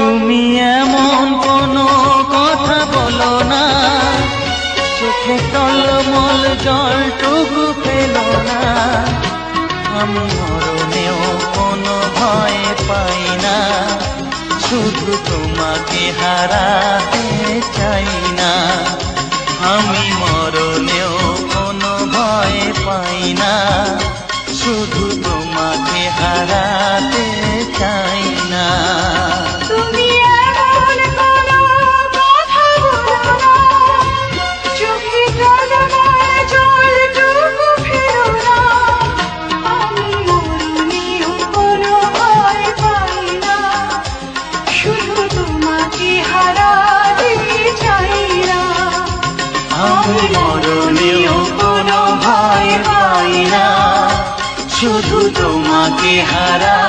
তুমি এমন কোনো কথা বলো না, চোখে টলমল জলটুকু ফেলো না। আমি মরণেও কোনো ভয় পাই না, শুধু তোমাকে হারাতে চাই না। আমি মরণেও কোনো ভয় পাই না, শুধু তোমাকে হারাতে চাই না। তুমি এমন কোনো কথা বলো না, চোখে টলমল জলটুকু ফেলো না। আমি মরণেও কোনো ভয় পাই না, শুধু তোমাকে হারাতে চাই না। আমি মরণেও কোনো ভয় পাই না, শুধু তোমাকে হারা